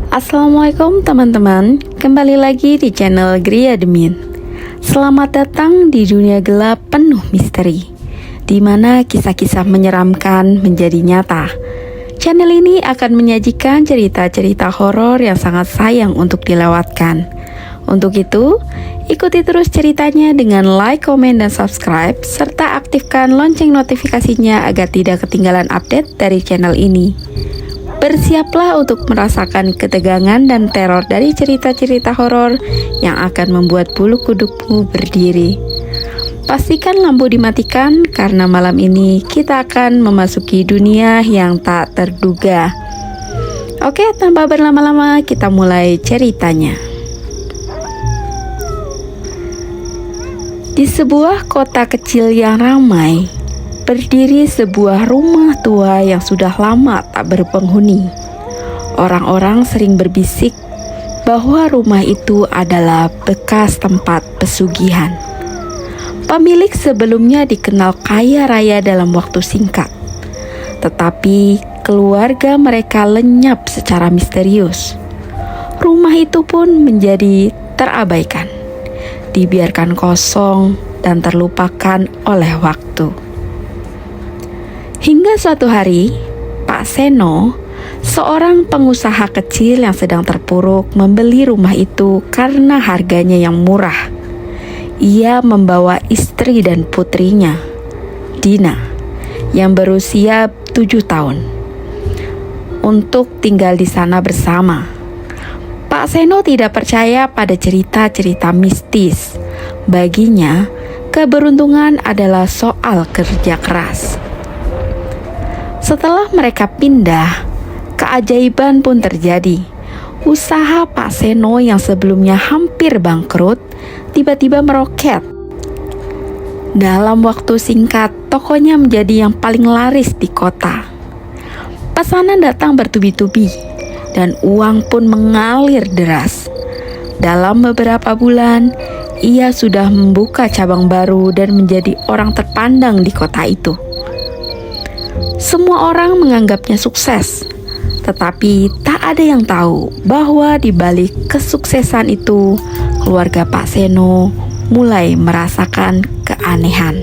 Assalamualaikum teman-teman, kembali lagi di channel Gria Admin. Selamat datang di dunia gelap penuh misteri, di mana kisah-kisah menyeramkan menjadi nyata. Channel ini akan menyajikan cerita-cerita horor yang sangat sayang untuk dilewatkan. Untuk itu, ikuti terus ceritanya dengan like, komen, dan subscribe, serta aktifkan lonceng notifikasinya agar tidak ketinggalan update dari channel ini. Bersiaplah untuk merasakan ketegangan dan teror dari cerita-cerita horor yang akan membuat bulu kudukmu berdiri. Pastikan lampu dimatikan karena malam ini kita akan memasuki dunia yang tak terduga. Oke, tanpa berlama-lama kita mulai ceritanya. Di sebuah kota kecil yang ramai, berdiri sebuah rumah tua yang sudah lama tak berpenghuni. Orang-orang sering berbisik bahwa rumah itu adalah bekas tempat pesugihan. Pemilik sebelumnya dikenal kaya raya dalam waktu singkat, tetapi keluarga mereka lenyap secara misterius. Rumah itu pun menjadi terabaikan, dibiarkan kosong dan terlupakan oleh waktu. Hingga suatu hari, Pak Seno, seorang pengusaha kecil yang sedang terpuruk, membeli rumah itu karena harganya yang murah. Ia membawa istri dan putrinya, Dina, yang berusia 7 tahun, untuk tinggal di sana bersama. Pak Seno tidak percaya pada cerita-cerita mistis. Baginya, keberuntungan adalah soal kerja keras. Setelah mereka pindah, keajaiban pun terjadi. Usaha Pak Seno yang sebelumnya hampir bangkrut, tiba-tiba meroket. Dalam waktu singkat, tokonya menjadi yang paling laris di kota. Pesanan datang bertubi-tubi, dan uang pun mengalir deras. Dalam beberapa bulan, ia sudah membuka cabang baru dan menjadi orang terpandang di kota itu. Semua orang menganggapnya sukses, tetapi tak ada yang tahu bahwa di balik kesuksesan itu, keluarga Pak Seno mulai merasakan keanehan.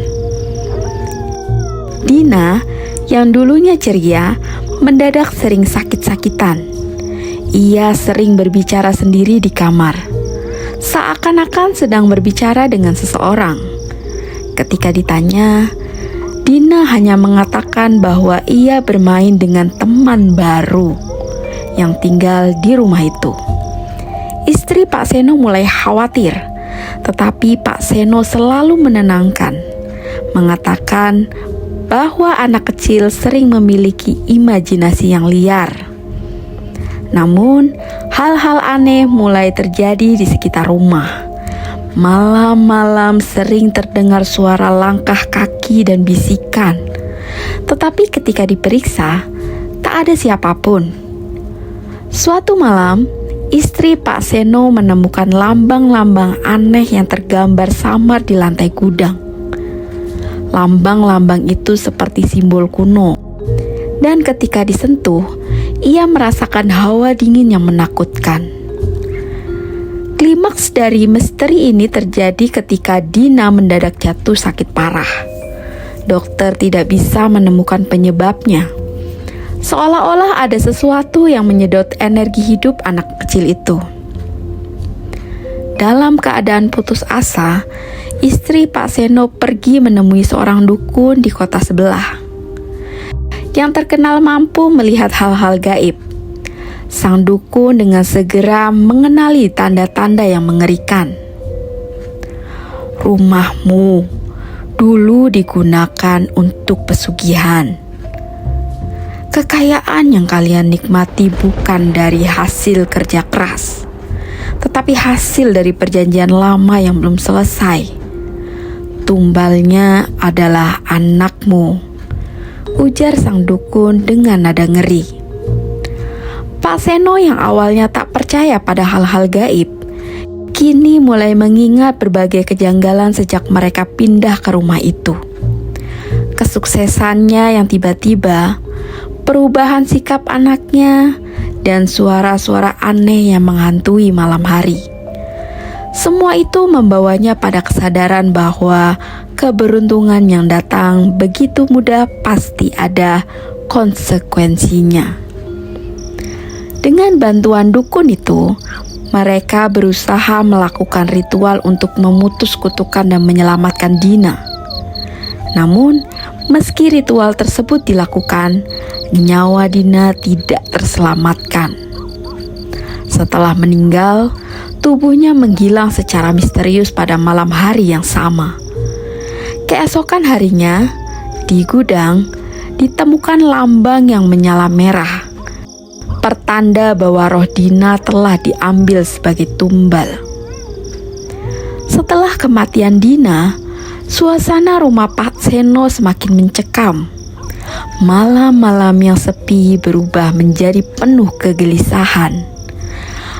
Dina, yang dulunya ceria, mendadak sering sakit-sakitan. Ia sering berbicara sendiri di kamar, seakan-akan sedang berbicara dengan seseorang. Ketika ditanya, Dina hanya mengatakan bahwa ia bermain dengan teman baru yang tinggal di rumah itu. Istri Pak Seno mulai khawatir, tetapi Pak Seno selalu menenangkan, mengatakan bahwa anak kecil sering memiliki imajinasi yang liar. Namun, hal-hal aneh mulai terjadi di sekitar rumah. Malam-malam sering terdengar suara langkah kaki dan bisikan. Tetapi ketika diperiksa, tak ada siapapun. Suatu malam, istri Pak Seno menemukan lambang-lambang aneh yang tergambar samar di lantai gudang. Lambang-lambang itu seperti simbol kuno. Dan ketika disentuh, ia merasakan hawa dingin yang menakutkan. Klimaks dari misteri ini terjadi ketika Dina mendadak jatuh sakit parah. Dokter tidak bisa menemukan penyebabnya. Seolah-olah ada sesuatu yang menyedot energi hidup anak kecil itu. Dalam keadaan putus asa, istri Pak Seno pergi menemui seorang dukun di kota sebelah yang terkenal mampu melihat hal-hal gaib. Sang dukun dengan segera mengenali tanda-tanda yang mengerikan. Rumahmu dulu digunakan untuk pesugihan. Kekayaan yang kalian nikmati bukan dari hasil kerja keras, tetapi hasil dari perjanjian lama yang belum selesai. Tumbalnya adalah anakmu, ujar sang dukun dengan nada ngeri. Pak Seno yang awalnya tak percaya pada hal-hal gaib, kini mulai mengingat berbagai kejanggalan sejak mereka pindah ke rumah itu. Kesuksesannya yang tiba-tiba perubahan sikap anaknya, dan suara-suara aneh yang menghantui malam hari. Semua itu membawanya pada kesadaran bahwa keberuntungan yang datang begitu mudah pasti ada konsekuensinya. Dengan bantuan dukun itu, mereka berusaha melakukan ritual untuk memutus kutukan dan menyelamatkan Dina. Namun, meski ritual tersebut dilakukan, nyawa Dina tidak terselamatkan. Setelah meninggal, tubuhnya menghilang secara misterius pada malam hari yang sama. Keesokan harinya, di gudang, ditemukan lambang yang menyala merah, pertanda bahwa roh Dina telah diambil sebagai tumbal. Setelah kematian Dina, suasana rumah Pak Seno semakin mencekam. Malam-malam yang sepi berubah menjadi penuh kegelisahan.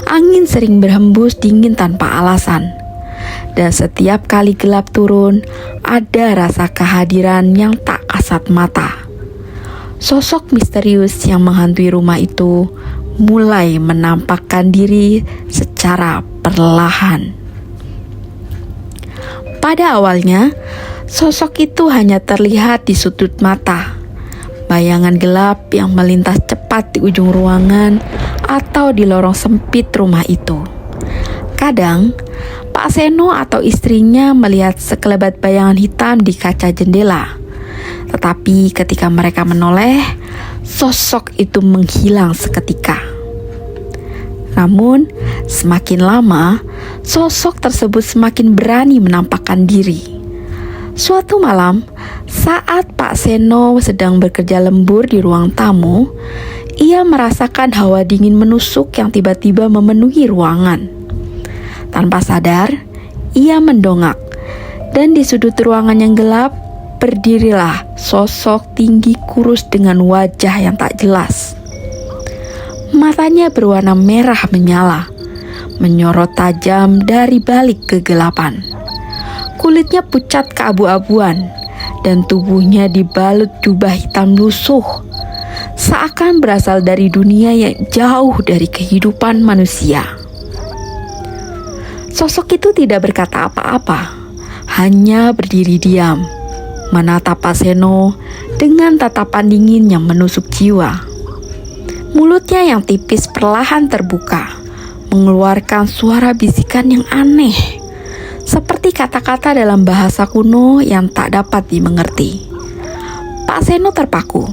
Angin sering berhembus dingin tanpa alasan, dan setiap kali gelap turun, ada rasa kehadiran yang tak kasat mata. Sosok misterius yang menghantui rumah itu mulai menampakkan diri secara perlahan. Pada awalnya, sosok itu hanya terlihat di sudut mata, bayangan gelap yang melintas cepat di ujung ruangan atau di lorong sempit rumah itu. Kadang, Pak Seno atau istrinya melihat sekelebat bayangan hitam di kaca jendela. Tetapi ketika mereka menoleh, sosok itu menghilang seketika. Namun, semakin lama, sosok tersebut semakin berani menampakkan diri. Suatu malam, saat Pak Seno sedang bekerja lembur di ruang tamu, ia merasakan hawa dingin menusuk yang tiba-tiba memenuhi ruangan. Tanpa sadar, ia mendongak, dan di sudut ruangan yang gelap, berdirilah sosok tinggi kurus dengan wajah yang tak jelas. Matanya berwarna merah menyala, menyorot tajam dari balik kegelapan. Kulitnya pucat keabu-abuan, dan tubuhnya dibalut jubah hitam lusuh, seakan berasal dari dunia yang jauh dari kehidupan manusia. Sosok itu tidak berkata apa-apa, hanya berdiri diam, menatap Pak Seno dengan tatapan dingin yang menusuk jiwa. Mulutnya yang tipis perlahan terbuka, mengeluarkan suara bisikan yang aneh, seperti kata-kata dalam bahasa kuno yang tak dapat dimengerti. Pak Seno terpaku,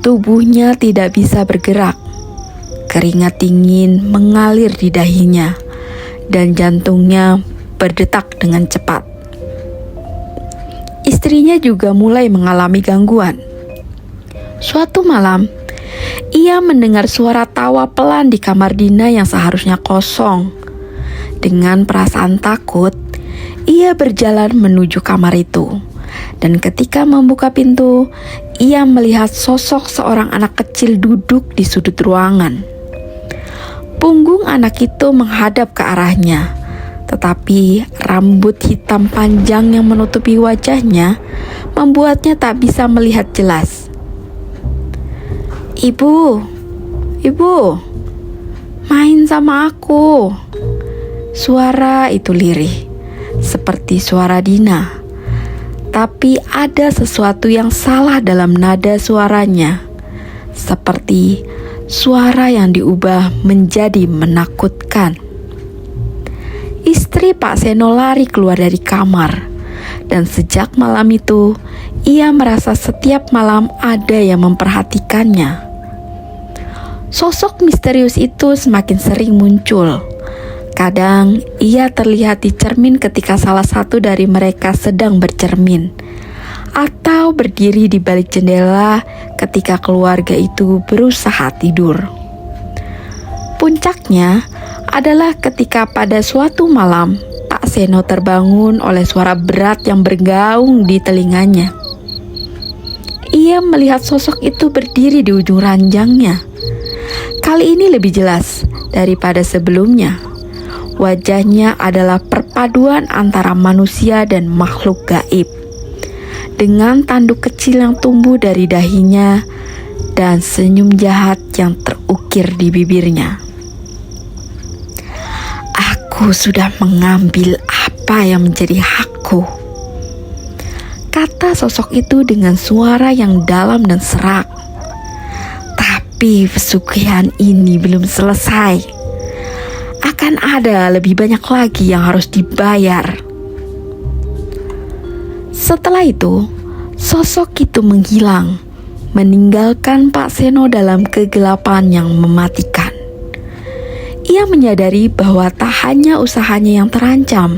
tubuhnya tidak bisa bergerak. Keringat dingin mengalir di dahinya, dan jantungnya berdetak dengan cepat. Istrinya juga mulai mengalami gangguan. Suatu malam, ia mendengar suara tawa pelan di kamar Dina yang seharusnya kosong. Dengan perasaan takut, ia berjalan menuju kamar itu. Dan ketika membuka pintu, ia melihat sosok seorang anak kecil duduk di sudut ruangan. Punggung anak itu menghadap ke arahnya, tetapi rambut hitam panjang yang menutupi wajahnya membuatnya tak bisa melihat jelas. Ibu, main sama aku." Suara itu lirih, seperti suara Dina. Tapi ada sesuatu yang salah dalam nada suaranya, seperti suara yang diubah menjadi menakutkan. Istri Pak Seno lari keluar dari kamar, dan sejak malam itu ia merasa setiap malam ada yang memperhatikannya. Sosok misterius itu semakin sering muncul. Kadang ia terlihat di cermin ketika salah satu dari mereka sedang bercermin, atau berdiri di balik jendela ketika keluarga itu berusaha tidur. Puncaknya adalah ketika pada suatu malam Pak Seno terbangun oleh suara berat yang bergaung di telinganya. Ia melihat sosok itu berdiri di ujung ranjangnya. Kali ini lebih jelas daripada sebelumnya. Wajahnya adalah perpaduan antara manusia dan makhluk gaib. Dengan tanduk kecil yang tumbuh dari dahinya dan senyum jahat yang terukir di bibirnya. "Aku sudah mengambil apa yang menjadi hakku," kata sosok itu dengan suara yang dalam dan serak. "Tapi pesugihan ini belum selesai. Akan ada lebih banyak lagi yang harus dibayar." Setelah itu, sosok itu menghilang, meninggalkan Pak Seno dalam kegelapan yang mematikan. Ia menyadari bahwa tak hanya usahanya yang terancam,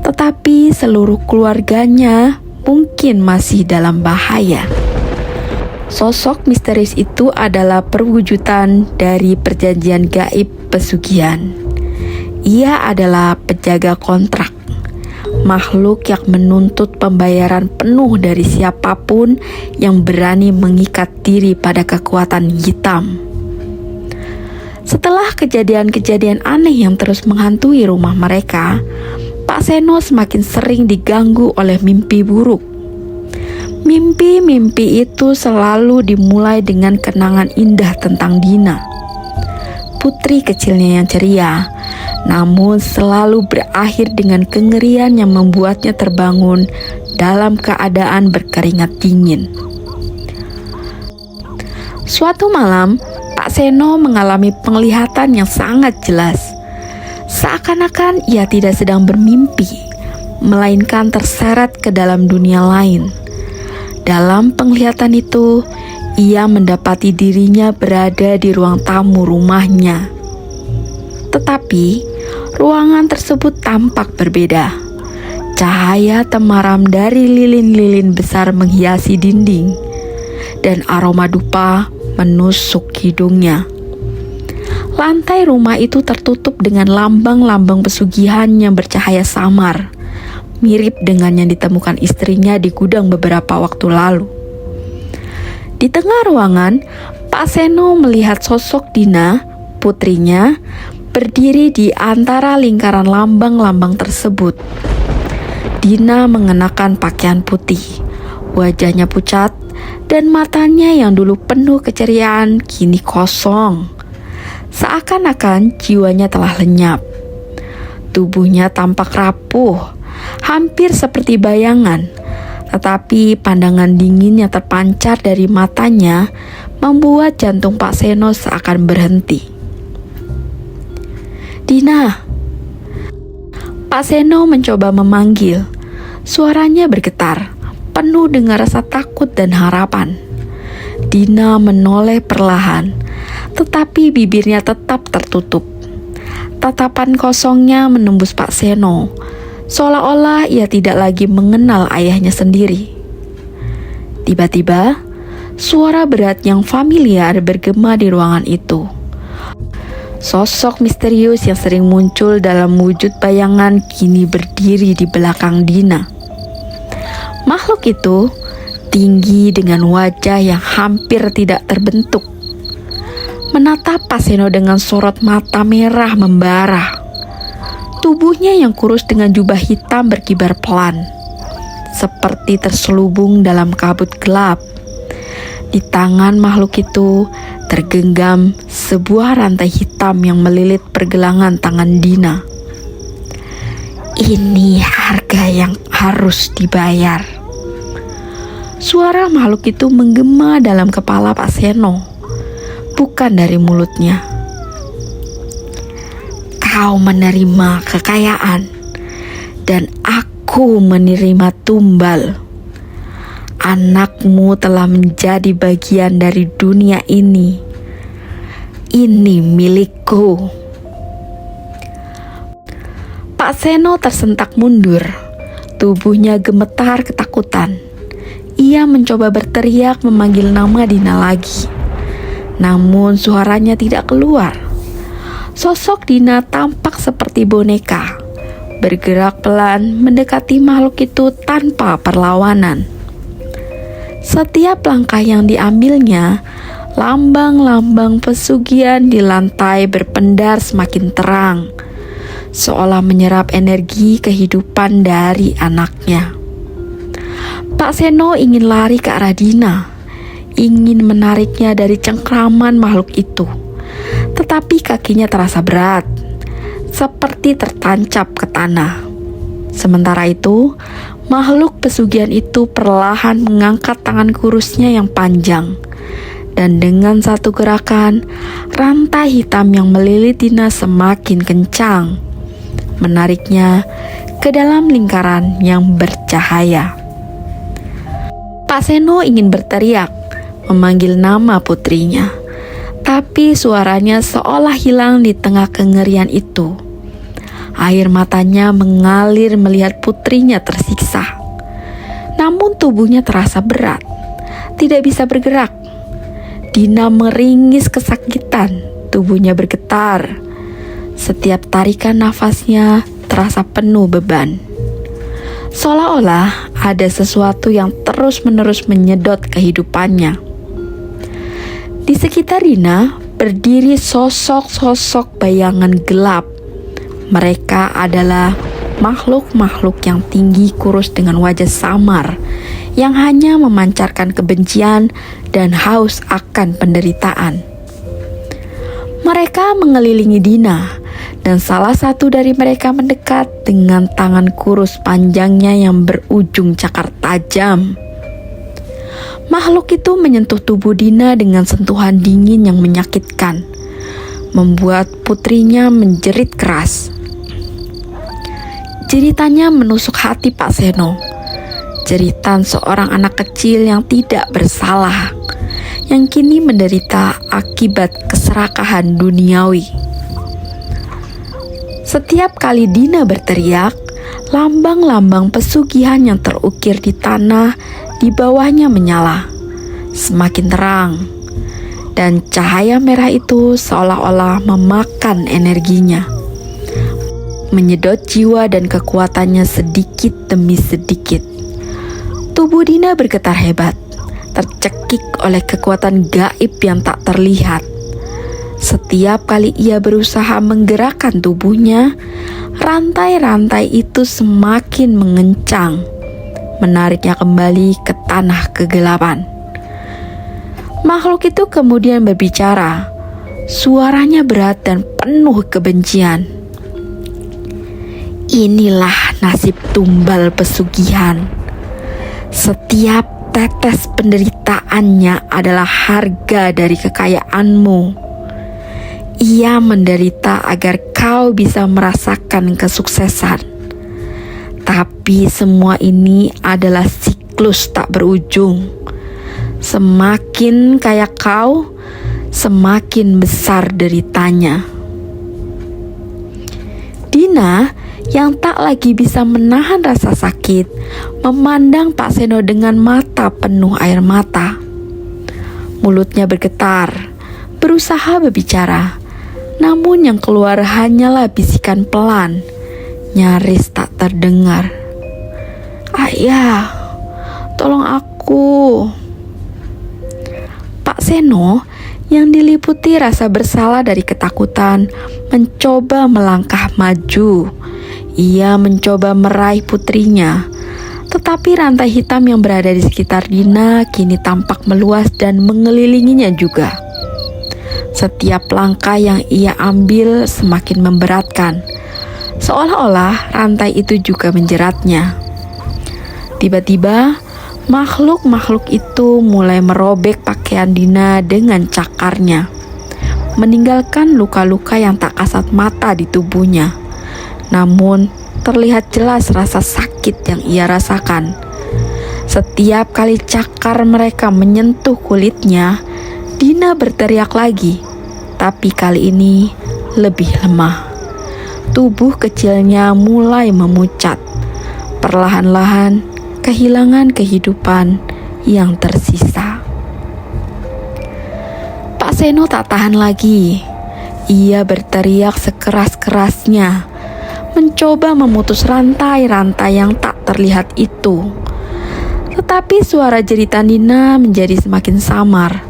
tetapi seluruh keluarganya mungkin masih dalam bahaya. Sosok misterius itu adalah perwujudan dari perjanjian gaib pesugihan. Ia adalah penjaga kontrak, makhluk yang menuntut pembayaran penuh dari siapapun yang berani mengikat diri pada kekuatan hitam. Setelah kejadian-kejadian aneh yang terus menghantui rumah mereka, Pak Seno semakin sering diganggu oleh mimpi buruk. Mimpi-mimpi itu selalu dimulai dengan kenangan indah tentang Dina, putri kecilnya yang ceria, namun selalu berakhir dengan kengerian yang membuatnya terbangun dalam keadaan berkeringat dingin. Suatu malam, Pak Seno mengalami penglihatan yang sangat jelas. Seakan-akan ia tidak sedang bermimpi, melainkan terseret ke dalam dunia lain. Dalam penglihatan itu, ia mendapati dirinya berada di ruang tamu rumahnya. Tetapi, ruangan tersebut tampak berbeda. Cahaya temaram dari lilin-lilin besar menghiasi dinding, dan aroma dupa menusuk hidungnya. Lantai rumah itu tertutup dengan lambang-lambang pesugihan yang bercahaya samar, mirip dengan yang ditemukan istrinya di gudang beberapa waktu lalu. Di tengah ruangan, Pak Seno melihat sosok Dina, putrinya, berdiri di antara lingkaran lambang-lambang tersebut. Dina mengenakan pakaian putih, wajahnya pucat, dan matanya yang dulu penuh keceriaan kini kosong. Seakan-akan jiwanya telah lenyap. Tubuhnya tampak rapuh, hampir seperti bayangan, tetapi pandangan dingin yang terpancar dari matanya membuat jantung Pak Seno seakan berhenti. "Dina!" Pak Seno mencoba memanggil. Suaranya bergetar, penuh dengan rasa takut dan harapan. Dina menoleh perlahan, tetapi bibirnya tetap tertutup. Tatapan kosongnya menembus Pak Seno, seolah-olah ia tidak lagi mengenal ayahnya sendiri. Tiba-tiba, suara berat yang familiar bergema di ruangan itu. Sosok misterius yang sering muncul dalam wujud bayangan kini berdiri di belakang Dina. Makhluk itu tinggi dengan wajah yang hampir tidak terbentuk, menatap Pak Seno dengan sorot mata merah membara. Tubuhnya yang kurus dengan jubah hitam berkibar pelan, seperti terselubung dalam kabut gelap. Di tangan makhluk itu tergenggam sebuah rantai hitam yang melilit pergelangan tangan Dina. "Ini harga yang harus dibayar." Suara makhluk itu menggema dalam kepala Pak Seno, bukan dari mulutnya. "Kau menerima kekayaan, dan aku menerima tumbal. Anakmu telah menjadi bagian dari dunia ini. Ini milikku." Pak Seno tersentak mundur, tubuhnya gemetar ketakutan. Ia mencoba berteriak memanggil nama Dina lagi, namun suaranya tidak keluar. Sosok Dina tampak seperti boneka, bergerak pelan mendekati makhluk itu tanpa perlawanan. Setiap langkah yang diambilnya, lambang-lambang pesugihan di lantai berpendar semakin terang, seolah menyerap energi kehidupan dari anaknya. Pak Seno ingin lari ke arah Dina. ingin menariknya dari cengkraman makhluk itu. Tetapi kakinya terasa berat, seperti tertancap ke tanah. Sementara itu, makhluk pesugihan itu perlahan mengangkat tangan kurusnya yang panjang. Dan dengan satu gerakan, rantai hitam yang melilit Dina semakin kencang, menariknya ke dalam lingkaran yang bercahaya. Pak Seno ingin berteriak, memanggil nama putrinya, tapi suaranya seolah hilang di tengah kengerian itu. Air matanya mengalir melihat putrinya tersiksa. Namun tubuhnya terasa berat, tidak bisa bergerak. Dina meringis kesakitan, tubuhnya bergetar. Setiap tarikan nafasnya terasa penuh beban. Seolah-olah ada sesuatu yang terus-menerus menyedot kehidupannya. Di sekitar Dina berdiri sosok-sosok bayangan gelap. Mereka adalah makhluk-makhluk yang tinggi kurus dengan wajah samar, yang hanya memancarkan kebencian dan haus akan penderitaan. Mereka mengelilingi Dina, dan salah satu dari mereka mendekat dengan tangan kurus panjangnya yang berujung cakar tajam. Makhluk itu menyentuh tubuh Dina dengan sentuhan dingin yang menyakitkan, membuat putrinya menjerit keras. Jeritannya menusuk hati Pak Seno. Jeritan seorang anak kecil yang tidak bersalah, yang kini menderita akibat keserakahan duniawi. Setiap kali Dina berteriak, lambang-lambang pesugihan yang terukir di tanah di bawahnya menyala, semakin terang, dan cahaya merah itu seolah-olah memakan energinya, menyedot jiwa dan kekuatannya sedikit demi sedikit. Tubuh Dina bergetar hebat, tercekik oleh kekuatan gaib yang tak terlihat. Setiap kali ia berusaha menggerakkan tubuhnya, rantai-rantai itu semakin mengencang, menariknya kembali ke tanah kegelapan. Makhluk itu kemudian berbicara, suaranya berat dan penuh kebencian. Inilah nasib tumbal pesugihan. Setiap tetes penderitaannya adalah harga dari kekayaanmu. Ia menderita agar kau bisa merasakan kesuksesan. Tapi semua ini adalah siklus tak berujung. Semakin kaya kau, semakin besar deritanya. Dina yang tak lagi bisa menahan rasa sakit, memandang Pak Seno dengan mata penuh air mata. Mulutnya bergetar, berusaha berbicara, namun yang keluar hanyalah bisikan pelan, nyaris tak terdengar. "Ayah, tolong aku." Pak Seno yang diliputi rasa bersalah dari ketakutan mencoba melangkah maju. Ia mencoba meraih putrinya, tetapi rantai hitam yang berada di sekitar Dina kini tampak meluas dan mengelilinginya juga. Setiap langkah yang ia ambil semakin memberatkan, seolah-olah rantai itu juga menjeratnya. Tiba-tiba, makhluk-makhluk itu mulai merobek pakaian Dina dengan cakarnya, meninggalkan luka-luka yang tak kasat mata di tubuhnya. Namun, terlihat jelas rasa sakit yang ia rasakan. Setiap kali cakar mereka menyentuh kulitnya, Dina berteriak lagi, tapi kali ini lebih lemah. Tubuh kecilnya mulai memucat, perlahan-lahan kehilangan kehidupan yang tersisa. Pak Seno tak tahan lagi. Ia berteriak sekeras-kerasnya, mencoba memutus rantai-rantai yang tak terlihat itu. Tetapi suara jeritan Dina menjadi semakin samar,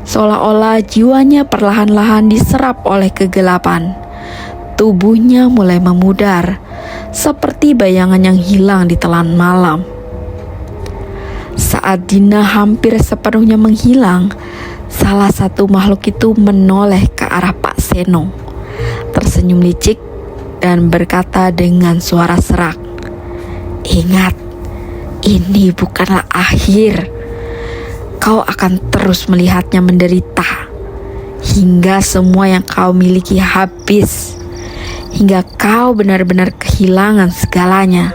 seolah-olah jiwanya perlahan-lahan diserap oleh kegelapan. Tubuhnya mulai memudar, seperti bayangan yang hilang di telan malam. Saat Dina hampir sepenuhnya menghilang, salah satu makhluk itu menoleh ke arah Pak Seno, tersenyum licik dan berkata dengan suara serak, "Ingat, ini bukanlah akhir. Kau akan terus melihatnya menderita hingga semua yang kau miliki habis, hingga kau benar-benar kehilangan segalanya."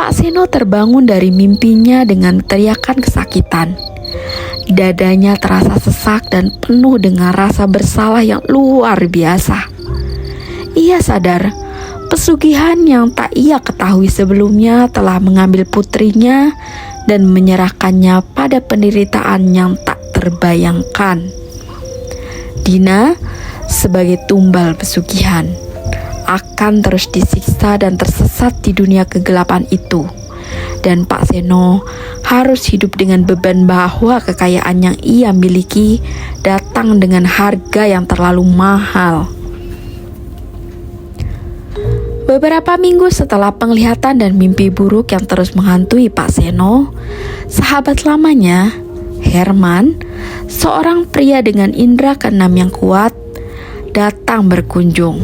Pak Seno terbangun dari mimpinya dengan teriakan kesakitan. Dadanya terasa sesak dan penuh dengan rasa bersalah yang luar biasa. Ia sadar pesugihan yang tak ia ketahui sebelumnya telah mengambil putrinya dan menyerahkannya pada penderitaan yang tak terbayangkan. Dina sebagai tumbal pesugihan akan terus disiksa dan tersesat di dunia kegelapan itu. Dan Pak Seno harus hidup dengan beban bahwa kekayaan yang ia miliki datang dengan harga yang terlalu mahal. Beberapa minggu setelah penglihatan dan mimpi buruk yang terus menghantui Pak Seno, sahabat lamanya, Herman, seorang pria dengan indera keenam yang kuat, datang berkunjung.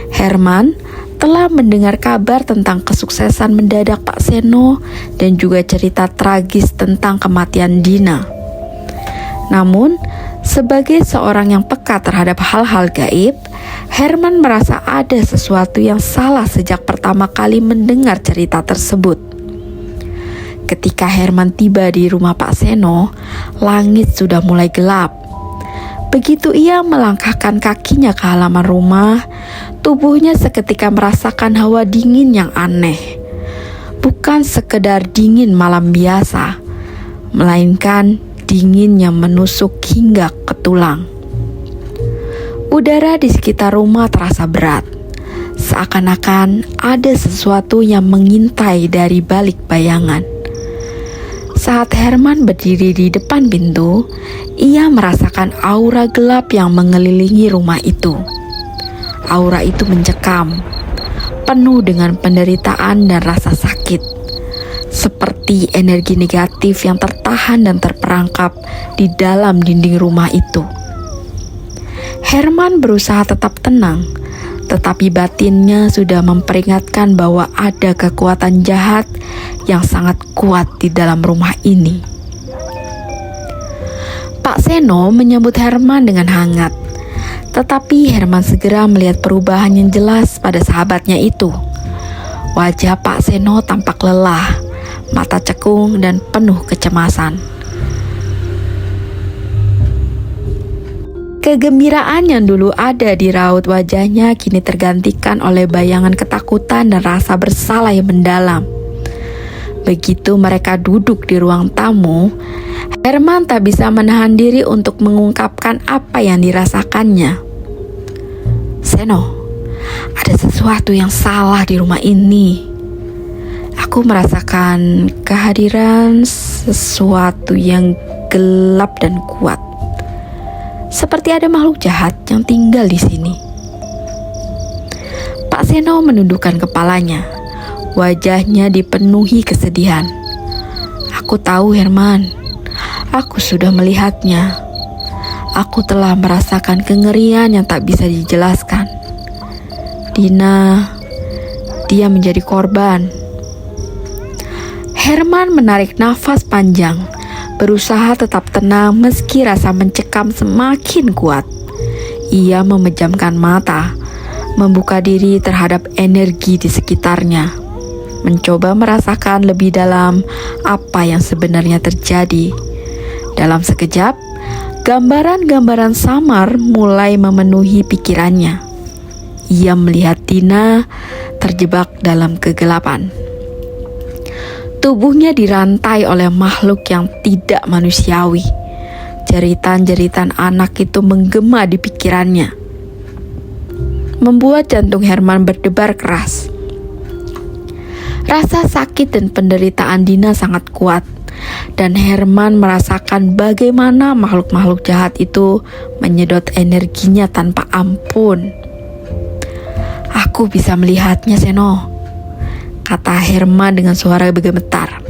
Herman telah mendengar kabar tentang kesuksesan mendadak Pak Seno dan juga cerita tragis tentang kematian Dina. Namun, sebagai seorang yang peka terhadap hal-hal gaib, Herman merasa ada sesuatu yang salah sejak pertama kali mendengar cerita tersebut. Ketika Herman tiba di rumah Pak Seno, langit sudah mulai gelap. Begitu ia melangkahkan kakinya ke halaman rumah, tubuhnya seketika merasakan hawa dingin yang aneh. Bukan sekedar dingin malam biasa, melainkan dingin yang menusuk hingga ke tulang. Udara di sekitar rumah terasa berat, seakan-akan ada sesuatu yang mengintai dari balik bayangan. Saat Herman berdiri di depan pintu, ia merasakan aura gelap yang mengelilingi rumah itu. Aura itu mencekam, penuh dengan penderitaan dan rasa sakit, seperti energi negatif yang tertahan dan terperangkap di dalam dinding rumah itu. Herman berusaha tetap tenang, tetapi batinnya sudah memperingatkan bahwa ada kekuatan jahat yang sangat kuat di dalam rumah ini. Pak Seno menyambut Herman dengan hangat, tetapi Herman segera melihat perubahan yang jelas pada sahabatnya itu. Wajah Pak Seno tampak lelah, mata cekung dan penuh kecemasan. Kegembiraan yang dulu ada di raut wajahnya kini tergantikan oleh bayangan ketakutan dan rasa bersalah yang mendalam. Begitu mereka duduk di ruang tamu, Herman tak bisa menahan diri untuk mengungkapkan apa yang dirasakannya. "Seno, ada sesuatu yang salah di rumah ini. Aku merasakan kehadiran sesuatu yang gelap dan kuat. Seperti ada makhluk jahat yang tinggal di sini." Pak Seno menundukkan kepalanya. Wajahnya dipenuhi kesedihan. "Aku tahu, Herman. Aku sudah melihatnya. Aku telah merasakan kengerian yang tak bisa dijelaskan. Dina, dia menjadi korban." Herman menarik nafas panjang, berusaha tetap tenang meski rasa mencekam semakin kuat. Ia memejamkan mata, membuka diri terhadap energi di sekitarnya, mencoba merasakan lebih dalam apa yang sebenarnya terjadi. Dalam sekejap, gambaran-gambaran samar mulai memenuhi pikirannya. Ia melihat Dina terjebak dalam kegelapan. Tubuhnya dirantai oleh makhluk yang tidak manusiawi. Jeritan-jeritan anak itu menggema di pikirannya, membuat jantung Herman berdebar keras. Rasa sakit dan penderitaan Dina sangat kuat, dan Herman merasakan bagaimana makhluk-makhluk jahat itu menyedot energinya tanpa ampun. "Aku bisa melihatnya, Seno," kata Herman dengan suara bergemetar.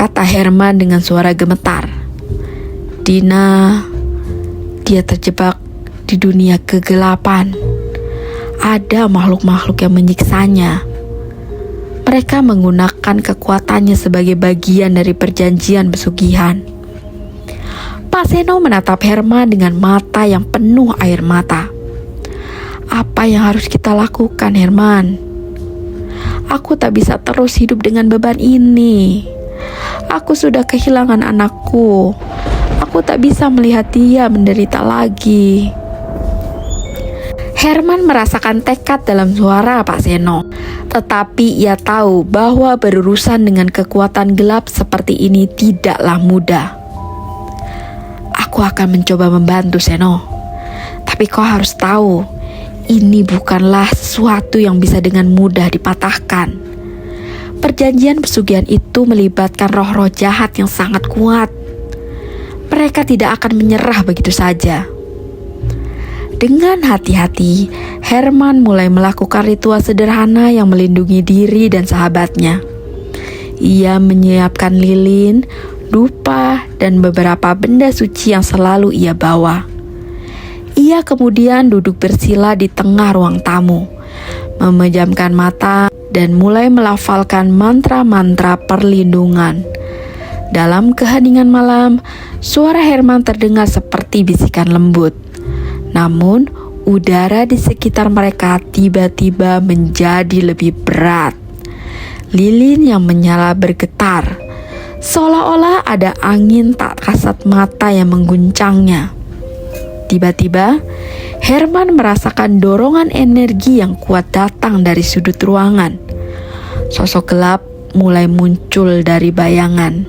kata Herman dengan suara gemetar. Dina, dia terjebak di dunia kegelapan. Ada makhluk-makhluk yang menyiksanya. Mereka menggunakan kekuatannya sebagai bagian dari perjanjian pesugihan. Pak Seno menatap Herman dengan mata yang penuh air mata. Apa yang harus kita lakukan, Herman? Aku tak bisa terus hidup dengan beban ini. Aku sudah kehilangan anakku. Aku tak bisa melihat dia menderita lagi. Herman merasakan tekad dalam suara Pak Seno. Tetapi ia tahu bahwa berurusan dengan kekuatan gelap seperti ini tidaklah mudah. Aku akan mencoba membantu, Seno. Tapi kau harus tahu, ini bukanlah sesuatu yang bisa dengan mudah dipatahkan. Perjanjian pesugihan itu melibatkan roh-roh jahat yang sangat kuat. Mereka tidak akan menyerah begitu saja. Dengan hati-hati, Herman mulai melakukan ritual sederhana yang melindungi diri dan sahabatnya. Ia menyiapkan lilin, dupa, dan beberapa benda suci yang selalu ia bawa. Ia kemudian duduk bersila di tengah ruang tamu, memejamkan mata dan mulai melafalkan mantra-mantra perlindungan. Dalam keheningan malam, suara Herman terdengar seperti bisikan lembut. Namun, udara di sekitar mereka tiba-tiba menjadi lebih berat. Lilin yang menyala bergetar, seolah-olah ada angin tak kasat mata yang mengguncangnya. Tiba-tiba, Herman merasakan dorongan energi yang kuat datang dari sudut ruangan. Sosok gelap mulai muncul dari bayangan,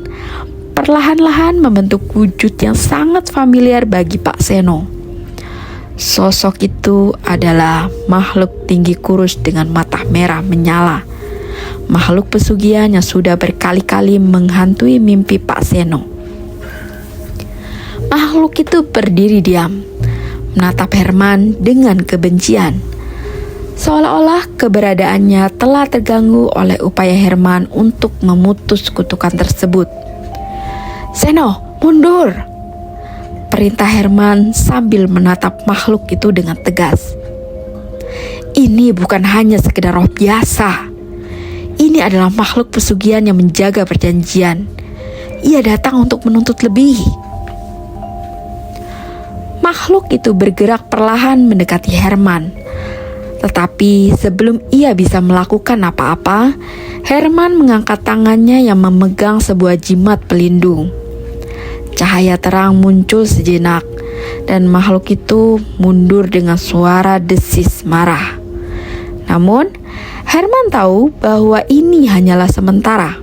perlahan-lahan membentuk wujud yang sangat familiar bagi Pak Seno. Sosok itu adalah makhluk tinggi kurus dengan mata merah menyala. Makhluk pesugihan yang sudah berkali-kali menghantui mimpi Pak Seno. Makhluk itu berdiri diam, menatap Herman dengan kebencian. Seolah-olah keberadaannya telah terganggu oleh upaya Herman untuk memutus kutukan tersebut. "Seno, mundur!" perintah Herman sambil menatap makhluk itu dengan tegas. Ini bukan hanya sekedar roh biasa. Ini adalah makhluk pesugihan yang menjaga perjanjian. Ia datang untuk menuntut lebih. Makhluk itu bergerak perlahan mendekati Herman. Tetapi sebelum ia bisa melakukan apa-apa, Herman mengangkat tangannya yang memegang sebuah jimat pelindung. Cahaya terang muncul sejenak, dan makhluk itu mundur dengan suara desis marah. Namun, Herman tahu bahwa ini hanyalah sementara.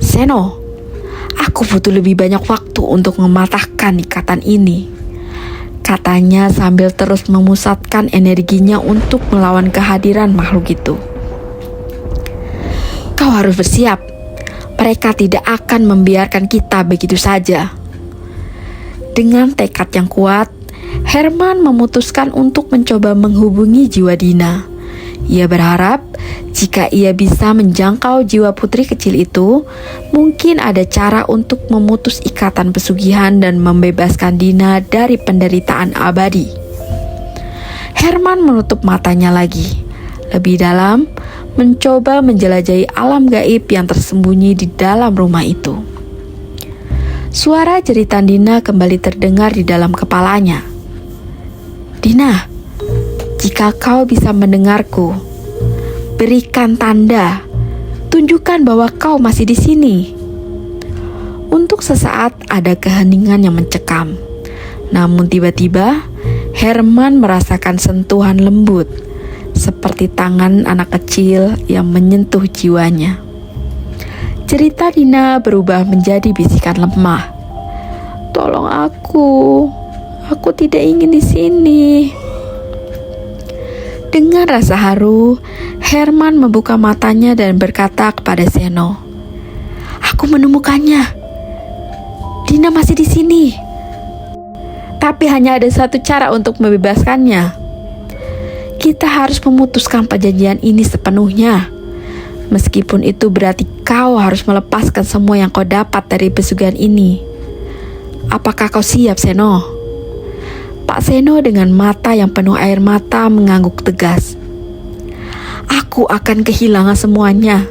"Seno, aku butuh lebih banyak waktu untuk mematahkan ikatan ini," katanya sambil terus memusatkan energinya untuk melawan kehadiran makhluk itu. "Kau harus bersiap. Mereka tidak akan membiarkan kita begitu saja." Dengan tekad yang kuat, Herman memutuskan untuk mencoba menghubungi jiwa Dina. Ia berharap jika ia bisa menjangkau jiwa putri kecil itu, mungkin ada cara untuk memutus ikatan pesugihan dan membebaskan Dina dari penderitaan abadi. Herman menutup matanya lagi, lebih dalam, mencoba menjelajahi alam gaib yang tersembunyi di dalam rumah itu. Suara jeritan Dina kembali terdengar di dalam kepalanya. "Dina, jika kau bisa mendengarku, berikan tanda, tunjukkan bahwa kau masih di sini." Untuk sesaat ada keheningan yang mencekam. Namun tiba-tiba Herman merasakan sentuhan lembut, seperti tangan anak kecil yang menyentuh jiwanya. Cerita Dina berubah menjadi bisikan lemah. "Tolong aku tidak ingin di sini." Dengan rasa haru, Herman membuka matanya dan berkata kepada Seno, "Aku menemukannya. Dina masih di sini. Tapi hanya ada satu cara untuk membebaskannya. Kita harus memutuskan perjanjian ini sepenuhnya. Meskipun itu berarti kau harus melepaskan semua yang kau dapat dari pesugihan ini. Apakah kau siap, Seno? Pak Seno dengan mata yang penuh air mata mengangguk tegas. Aku akan kehilangan semuanya,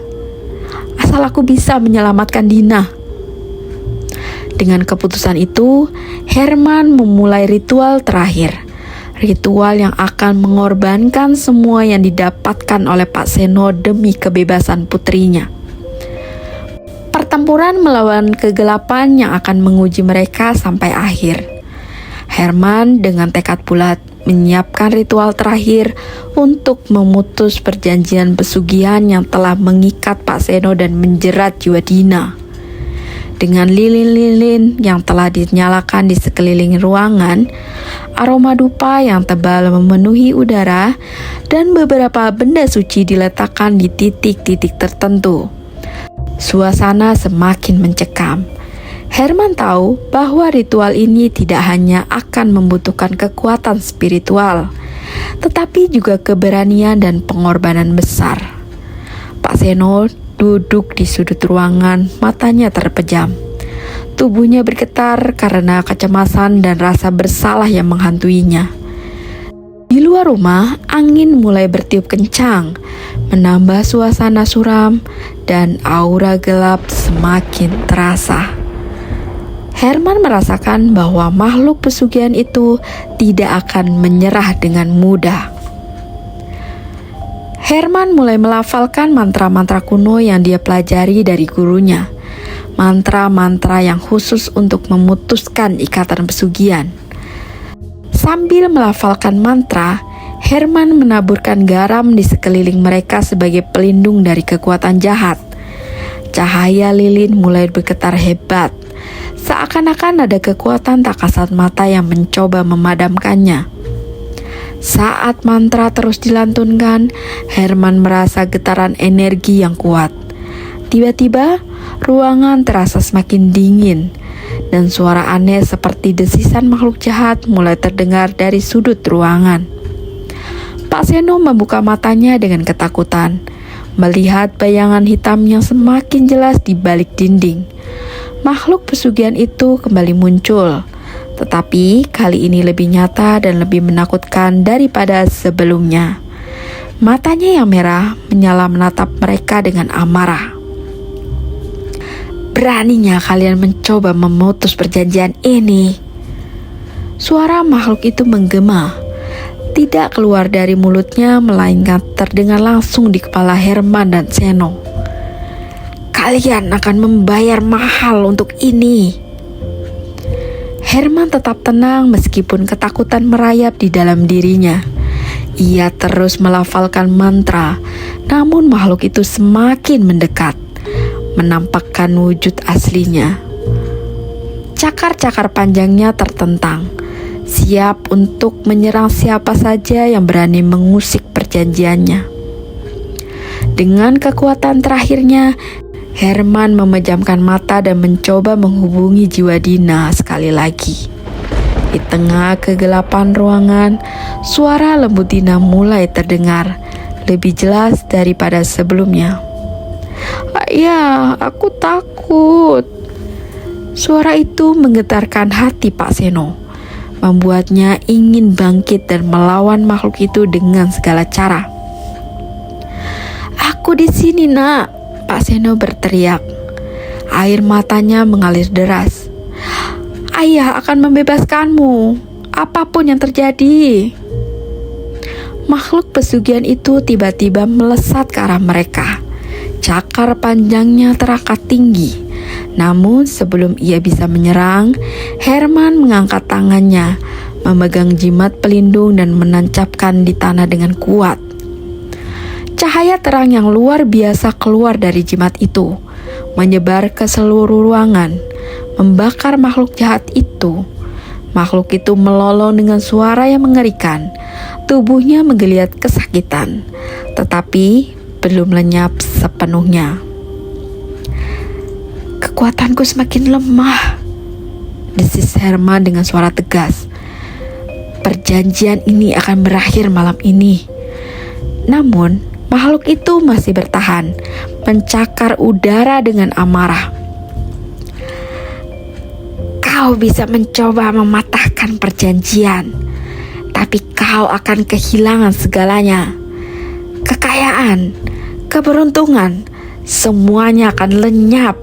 asal aku bisa menyelamatkan Dina. Dengan keputusan itu, Herman memulai ritual terakhir. Ritual yang akan mengorbankan semua yang didapatkan oleh Pak Seno demi kebebasan putrinya. Pertempuran melawan kegelapan yang akan menguji mereka sampai akhir. Herman dengan tekad bulat menyiapkan ritual terakhir untuk memutus perjanjian pesugihan yang telah mengikat Pak Seno dan menjerat jiwa Dina. Dengan lilin-lilin yang telah dinyalakan di sekeliling ruangan, aroma dupa yang tebal memenuhi udara, dan beberapa benda suci diletakkan di titik-titik tertentu. Suasana semakin mencekam. Herman tahu bahwa ritual ini tidak hanya akan membutuhkan kekuatan spiritual, tetapi juga keberanian dan pengorbanan besar. Pak Seno duduk di sudut ruangan, matanya terpejam. Tubuhnya bergetar karena kecemasan dan rasa bersalah yang menghantuinya. Di luar rumah, angin mulai bertiup kencang, menambah suasana suram dan aura gelap semakin terasa. Herman merasakan bahwa makhluk pesugihan itu tidak akan menyerah dengan mudah. Herman mulai melafalkan mantra-mantra kuno yang dia pelajari dari gurunya. Mantra-mantra yang khusus untuk memutuskan ikatan pesugihan. Sambil melafalkan mantra, Herman menaburkan garam di sekeliling mereka sebagai pelindung dari kekuatan jahat. Cahaya lilin mulai bergetar hebat. Seakan-akan ada kekuatan tak kasat mata yang mencoba memadamkannya. Saat mantra terus dilantunkan, Herman merasa getaran energi yang kuat. Tiba-tiba, ruangan terasa semakin dingin, dan suara aneh seperti desisan makhluk jahat mulai terdengar dari sudut ruangan. Pak Seno membuka matanya dengan ketakutan, melihat bayangan hitam yang semakin jelas di balik dinding. Makhluk pesugihan itu kembali muncul, tetapi kali ini lebih nyata dan lebih menakutkan daripada sebelumnya. Matanya yang merah menyala menatap mereka dengan amarah. Beraninya kalian mencoba memutus perjanjian ini. Suara makhluk itu menggema, tidak keluar dari mulutnya melainkan terdengar langsung di kepala Herman dan Seno. Kalian akan membayar mahal untuk ini. Herman tetap tenang meskipun ketakutan merayap di dalam dirinya. Ia terus melafalkan mantra, namun makhluk itu semakin mendekat, menampakkan wujud aslinya. Cakar-cakar panjangnya tertentang, siap untuk menyerang siapa saja yang berani mengusik perjanjiannya. Dengan kekuatan terakhirnya, Herman memejamkan mata dan mencoba menghubungi jiwa Dina sekali lagi. Di tengah kegelapan ruangan, suara lembut Dina mulai terdengar, lebih jelas daripada sebelumnya. Ayah, aku takut. Suara itu menggetarkan hati Pak Seno, membuatnya ingin bangkit dan melawan makhluk itu dengan segala cara. Aku di sini, Nak, Pak Seno berteriak. Air matanya mengalir deras. Ayah akan membebaskanmu, apapun yang terjadi. Makhluk pesugihan itu tiba-tiba melesat ke arah mereka. Cakar panjangnya terangkat tinggi. Namun sebelum ia bisa menyerang, Herman mengangkat tangannya, memegang jimat pelindung dan menancapkan di tanah dengan kuat. Cahaya terang yang luar biasa keluar dari jimat itu, menyebar ke seluruh ruangan, membakar makhluk jahat itu. Makhluk itu melolong dengan suara yang mengerikan. Tubuhnya menggeliat kesakitan, tetapi belum lenyap sepenuhnya. Kekuatanku semakin lemah, desis Herman dengan suara tegas. Perjanjian ini akan berakhir malam ini. Namun, makhluk itu masih bertahan, mencakar udara dengan amarah. Kau bisa mencoba mematahkan perjanjian, tapi kau akan kehilangan segalanya. Kekayaan, keberuntungan, semuanya akan lenyap.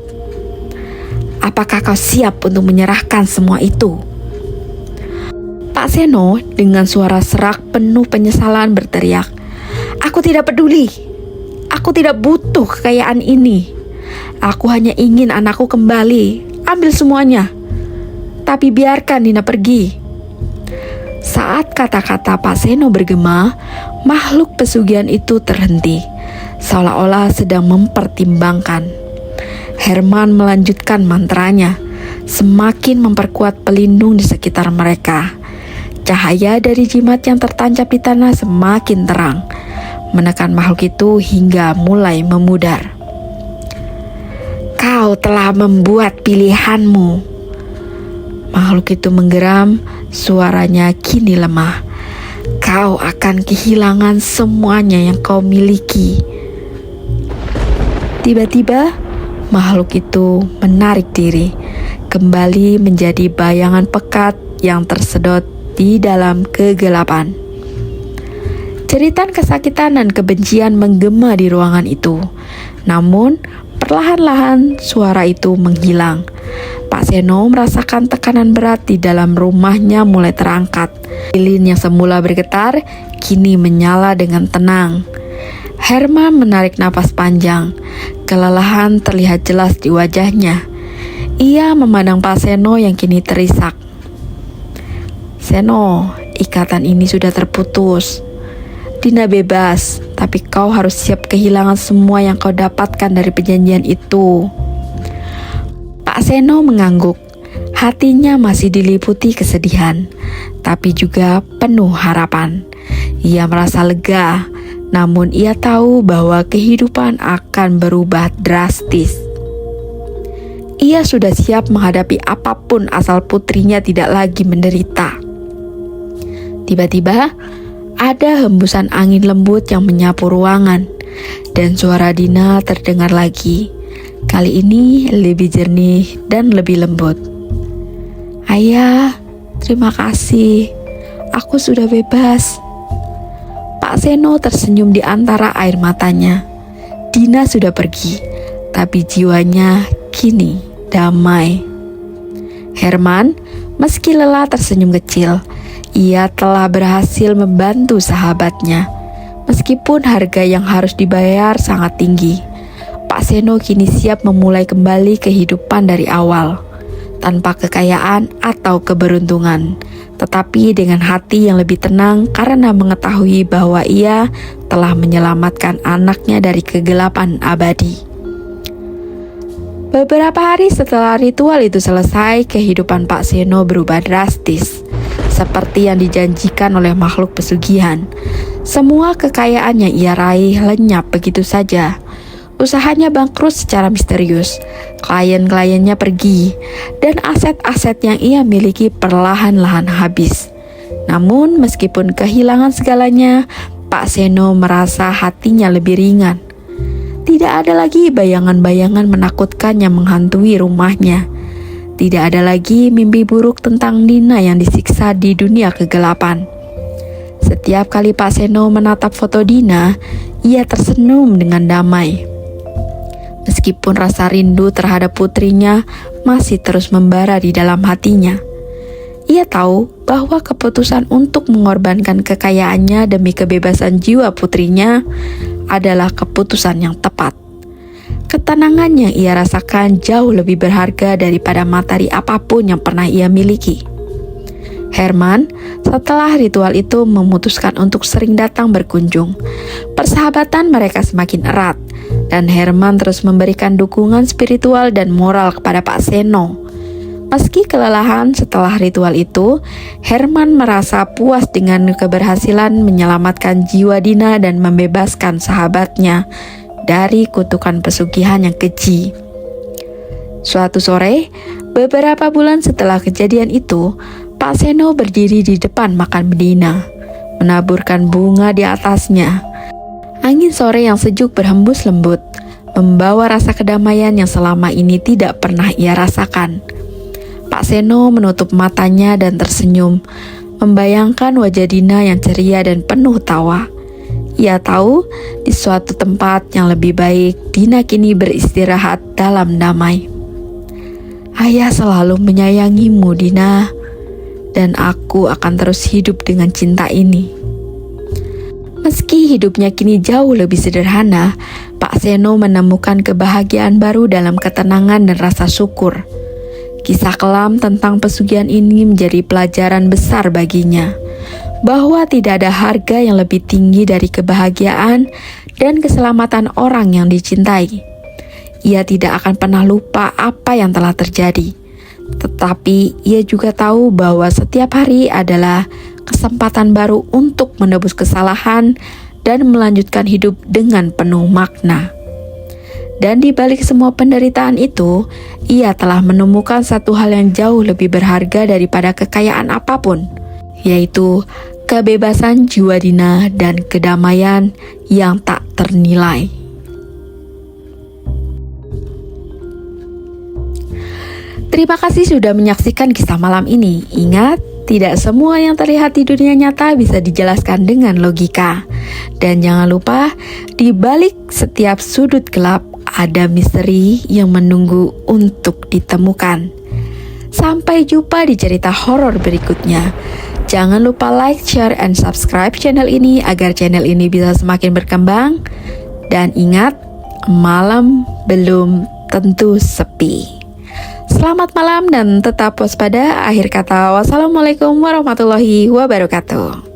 Apakah kau siap untuk menyerahkan semua itu? Pak Seno dengan suara serak penuh penyesalan berteriak, "Aku tidak peduli. Aku tidak butuh kekayaan ini. Aku hanya ingin anakku kembali. Ambil semuanya. Tapi biarkan Dina pergi." Saat kata-kata Pak Seno bergema, makhluk pesugihan itu terhenti, seolah-olah sedang mempertimbangkan. Herman melanjutkan mantranya, semakin memperkuat pelindung di sekitar mereka. Cahaya dari jimat yang tertancap di tanah semakin terang, menekan makhluk itu hingga mulai memudar. "Kau telah membuat pilihanmu." Makhluk itu menggeram, suaranya kini lemah. "Kau akan kehilangan semuanya yang kau miliki." Tiba-tiba, makhluk itu menarik diri, kembali menjadi bayangan pekat yang tersedot di dalam kegelapan. Jeritan kesakitan dan kebencian menggema di ruangan itu. Namun, perlahan-lahan suara itu menghilang. Pak Seno merasakan tekanan berat di dalam rumahnya mulai terangkat. Lilin yang semula bergetar, kini menyala dengan tenang. Herman menarik napas panjang. Kelelahan terlihat jelas di wajahnya. Ia memandang Pak Seno yang kini terisak. "Seno, ikatan ini sudah terputus. Dina bebas, tapi kau harus siap kehilangan semua yang kau dapatkan dari perjanjian itu." Pak Seno mengangguk. Hatinya masih diliputi kesedihan, tapi juga penuh harapan. Ia merasa lega, namun ia tahu bahwa kehidupan akan berubah drastis. Ia sudah siap menghadapi apapun asal putrinya tidak lagi menderita. Tiba-tiba, ada hembusan angin lembut yang menyapu ruangan, dan suara Dina terdengar lagi. Kali ini lebih jernih dan lebih lembut. "Ayah, terima kasih. Aku sudah bebas." Pak Seno tersenyum di antara air matanya. Dina sudah pergi, tapi jiwanya kini damai. Herman, meski lelah, tersenyum kecil. Ia telah berhasil membantu sahabatnya, meskipun harga yang harus dibayar sangat tinggi. Pak Seno kini siap memulai kembali kehidupan dari awal, tanpa kekayaan atau keberuntungan, tetapi dengan hati yang lebih tenang karena mengetahui bahwa ia telah menyelamatkan anaknya dari kegelapan abadi. Beberapa hari setelah ritual itu selesai, kehidupan Pak Seno berubah drastis. Seperti yang dijanjikan oleh makhluk pesugihan, semua kekayaan yang ia raih lenyap begitu saja. Usahanya bangkrut secara misterius, klien-kliennya pergi, dan aset-aset yang ia miliki perlahan-lahan habis. Namun meskipun kehilangan segalanya, Pak Seno merasa hatinya lebih ringan. Tidak ada lagi bayangan-bayangan menakutkan yang menghantui rumahnya. Tidak ada lagi mimpi buruk tentang Dina yang disiksa di dunia kegelapan. Setiap kali Pak Seno menatap foto Dina, ia tersenyum dengan damai. Meskipun rasa rindu terhadap putrinya masih terus membara di dalam hatinya. Ia tahu bahwa keputusan untuk mengorbankan kekayaannya demi kebebasan jiwa putrinya adalah keputusan yang tepat. Ketenangan yang ia rasakan jauh lebih berharga daripada materi apapun yang pernah ia miliki. Herman, setelah ritual itu, memutuskan untuk sering datang berkunjung. Persahabatan mereka semakin erat, dan Herman terus memberikan dukungan spiritual dan moral kepada Pak Seno. Meski kelelahan setelah ritual itu, Herman merasa puas dengan keberhasilan menyelamatkan jiwa Dina dan membebaskan sahabatnya dari kutukan pesugihan yang keji. Suatu sore, beberapa bulan setelah kejadian itu, Pak Seno berdiri di depan makam Dina, menaburkan bunga di atasnya. Angin sore yang sejuk berhembus lembut, membawa rasa kedamaian yang selama ini tidak pernah ia rasakan. Pak Seno menutup matanya dan tersenyum, membayangkan wajah Dina yang ceria dan penuh tawa. Ia tahu di suatu tempat yang lebih baik, Dina kini beristirahat dalam damai. Ayah selalu menyayangimu, Dina, dan aku akan terus hidup dengan cinta ini. Meski hidupnya kini jauh lebih sederhana, Pak Seno menemukan kebahagiaan baru dalam ketenangan dan rasa syukur. Kisah kelam tentang pesugihan ini menjadi pelajaran besar baginya, bahwa tidak ada harga yang lebih tinggi dari kebahagiaan dan keselamatan orang yang dicintai. Ia tidak akan pernah lupa apa yang telah terjadi, tetapi ia juga tahu bahwa setiap hari adalah kesempatan baru untuk menebus kesalahan dan melanjutkan hidup dengan penuh makna. Dan di balik semua penderitaan itu, ia telah menemukan satu hal yang jauh lebih berharga daripada kekayaan apapun, yaitu kebebasan jiwa Dina dan kedamaian yang tak ternilai. Terima kasih sudah menyaksikan kisah malam ini. Ingat, tidak semua yang terlihat di dunia nyata bisa dijelaskan dengan logika. Dan jangan lupa, di balik setiap sudut gelap ada misteri yang menunggu untuk ditemukan. Sampai jumpa di cerita horor berikutnya. Jangan lupa like, share, and subscribe channel ini agar channel ini bisa semakin berkembang. Dan ingat, malam belum tentu sepi. Selamat malam dan tetap waspada. Akhir kata, wassalamualaikum warahmatullahi wabarakatuh.